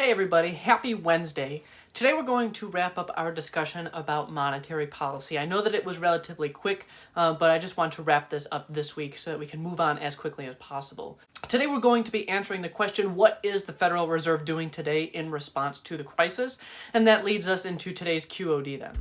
Hey everybody, happy Wednesday. Today we're going to wrap up our discussion about monetary policy. I know that it was relatively quick, but I just want to wrap this up this week so that we can move on as quickly as possible. Today we're going to be answering the question, what is the Federal Reserve doing today in response to the crisis? And that leads us into today's QOD then.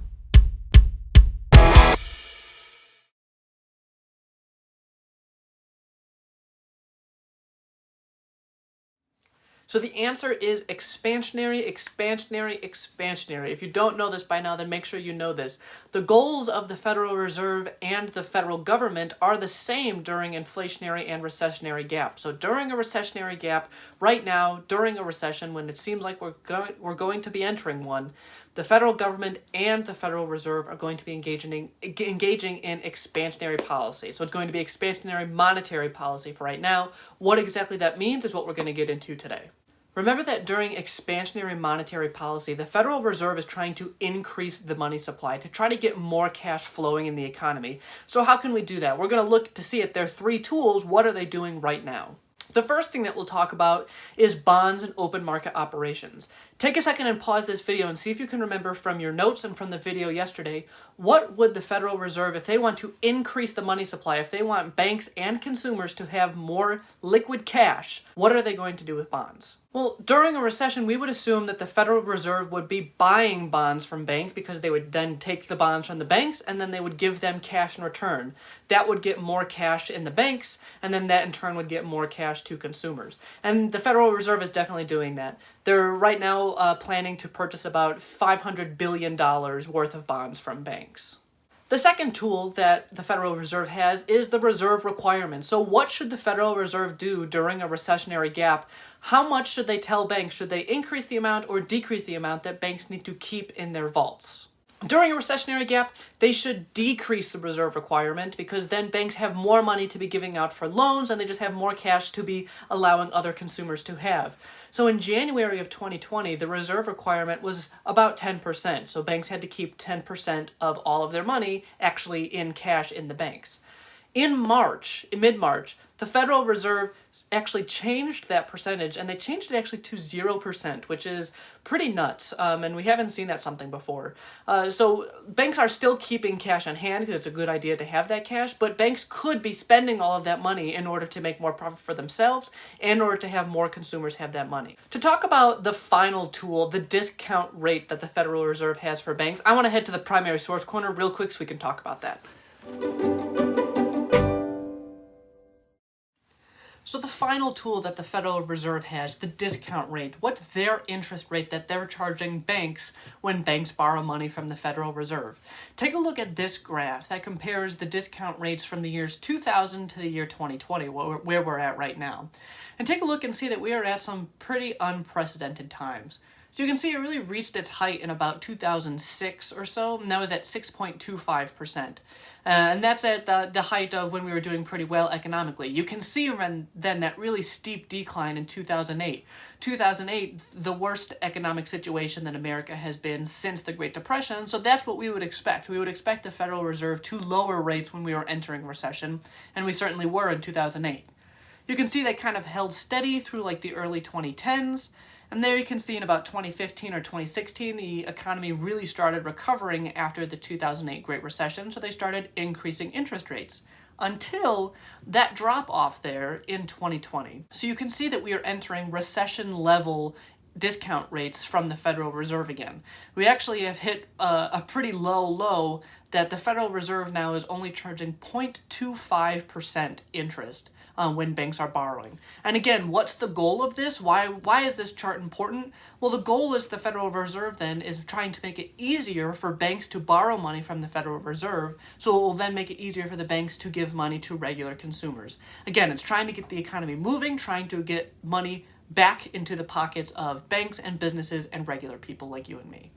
So the answer is expansionary, expansionary, expansionary. If you don't know this by now, then make sure you know this. The goals of the Federal Reserve and the federal government are the same during inflationary and recessionary gaps. So during a recessionary gap, right now, during a recession, when it seems like we're going to be entering one, the federal government and the Federal Reserve are going to be engaging in expansionary policy. So it's going to be expansionary monetary policy for right now. What exactly that means is what we're going to get into today. Remember that during expansionary monetary policy, the Federal Reserve is trying to increase the money supply to try to get more cash flowing in the economy. So how can we do that? We're going to look to see if there are three tools. What are they doing right now? The first thing that we'll talk about is bonds and open market operations. Take a second and pause this video and see if you can remember from your notes and from the video yesterday, what would the Federal Reserve, if they want to increase the money supply, if they want banks and consumers to have more liquid cash, what are they going to do with bonds? Well, during a recession, we would assume that the Federal Reserve would be buying bonds from banks because they would then take the bonds from the banks and then they would give them cash in return. That would get more cash in the banks, and then that in turn would get more cash to consumers. And the Federal Reserve is definitely doing that. They're right now planning to purchase about $500 billion worth of bonds from banks. The second tool that the Federal Reserve has is the reserve requirement. So what should the Federal Reserve do during a recessionary gap? How much should they tell banks? Should they increase the amount or decrease the amount that banks need to keep in their vaults? During a recessionary gap, they should decrease the reserve requirement because then banks have more money to be giving out for loans and they just have more cash to be allowing other consumers to have. So in January of 2020, the reserve requirement was about 10%. So banks had to keep 10% of all of their money actually in cash in the banks. In mid-March, the Federal Reserve actually changed that percentage, and they changed it actually to 0%, which is pretty nuts, and we haven't seen that something before. So banks are still keeping cash on hand because it's a good idea to have that cash, but banks could be spending all of that money in order to make more profit for themselves and in order to have more consumers have that money. To talk about the final tool, the discount rate that the Federal Reserve has for banks, I want to head to the primary source corner real quick so we can talk about that. So the final tool that the Federal Reserve has, the discount rate. What's their interest rate that they're charging banks when banks borrow money from the Federal Reserve? Take a look at this graph that compares the discount rates from the years 2000 to the year 2020, where we're at right now. And take a look and see that we are at some pretty unprecedented times. So you can see it really reached its height in about 2006 or so, and that was at 6.25%. And that's at the height of when we were doing pretty well economically. You can see then that really steep decline in 2008. 2008, the worst economic situation that America has been since the Great Depression, so that's what we would expect. We would expect the Federal Reserve to lower rates when we were entering recession, and we certainly were in 2008. You can see they kind of held steady through like the early 2010s, and there you can see in about 2015 or 2016, the economy really started recovering after the 2008 Great Recession, so they started increasing interest rates until that drop off there in 2020. So you can see that we are entering recession-level discount rates from the Federal Reserve again. We actually have hit a pretty low that the Federal Reserve now is only charging 0.25% interest when banks are borrowing. And again, what's the goal of this? Why is this chart important? Well, the goal is the Federal Reserve then is trying to make it easier for banks to borrow money from the Federal Reserve, so it will then make it easier for the banks to give money to regular consumers. Again, it's trying to get the economy moving, trying to get money back into the pockets of banks and businesses and regular people like you and me.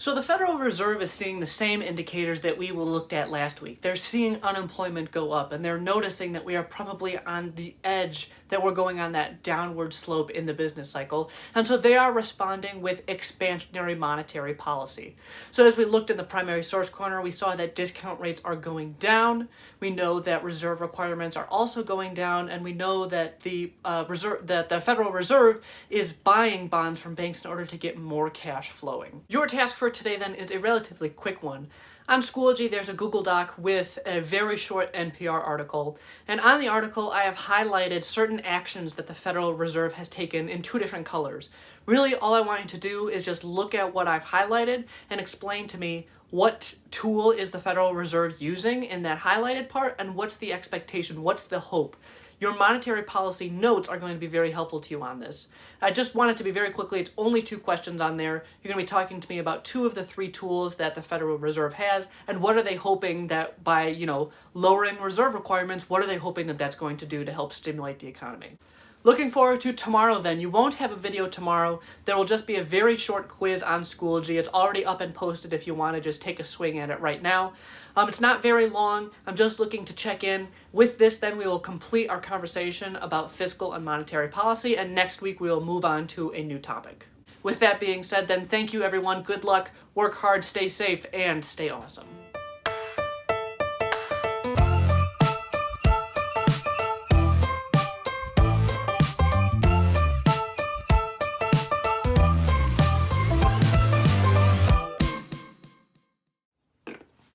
So the Federal Reserve is seeing the same indicators that we looked at last week. They're seeing unemployment go up, and they're noticing that we are probably on the edge, that we're going on that downward slope in the business cycle. And so they are responding with expansionary monetary policy. So as we looked in the primary source corner, we saw that discount rates are going down. We know that reserve requirements are also going down, and we know that the Federal Reserve is buying bonds from banks in order to get more cash flowing. Your task for today then is a relatively quick one. On Schoology, there's a Google Doc with a very short NPR article, and on the article I have highlighted certain actions that the Federal Reserve has taken in 2 different colors. Really, all I want you to do is just look at what I've highlighted and explain to me what tool is the Federal Reserve using in that highlighted part, and what's the expectation, what's the hope. Your monetary policy notes are going to be very helpful to you on this. I just want it to be very quickly, it's only 2 questions on there. You're going to be talking to me about 2 of the 3 tools that the Federal Reserve has, and what are they hoping that by, lowering reserve requirements, what are they hoping that that's going to do to help stimulate the economy. Looking forward to tomorrow then. You won't have a video tomorrow. There will just be a very short quiz on Schoology. It's already up and posted if you want to just take a swing at it right now. It's not very long. I'm just looking to check in. With this then we will complete our conversation about fiscal and monetary policy, and next week we will move on to a new topic. With that being said then, thank you everyone. Good luck, work hard, stay safe, and stay awesome.